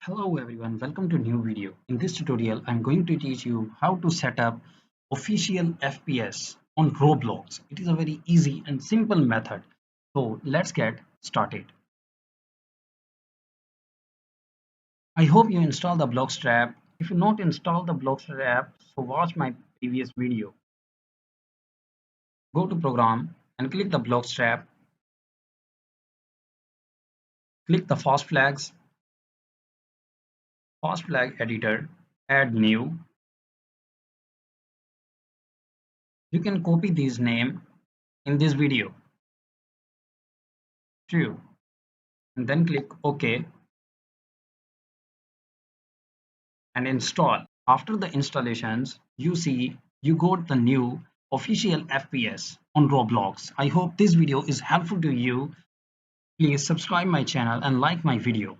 Hello everyone, welcome to new video. In this tutorial, I'm going to teach you how to set up official FPS on Roblox. It is a very easy and simple method. So let's get started. I hope you install the BloxStrap. If you not install the BloxStrap, so watch my previous video. Go to program and click the BloxStrap. Click the fast flag editor, add new. You can copy this name in this video. True. And then click OK and install. After the installations, you see you got the new official FPS on Roblox. I hope this video is helpful to you. Please subscribe my channel and like my video.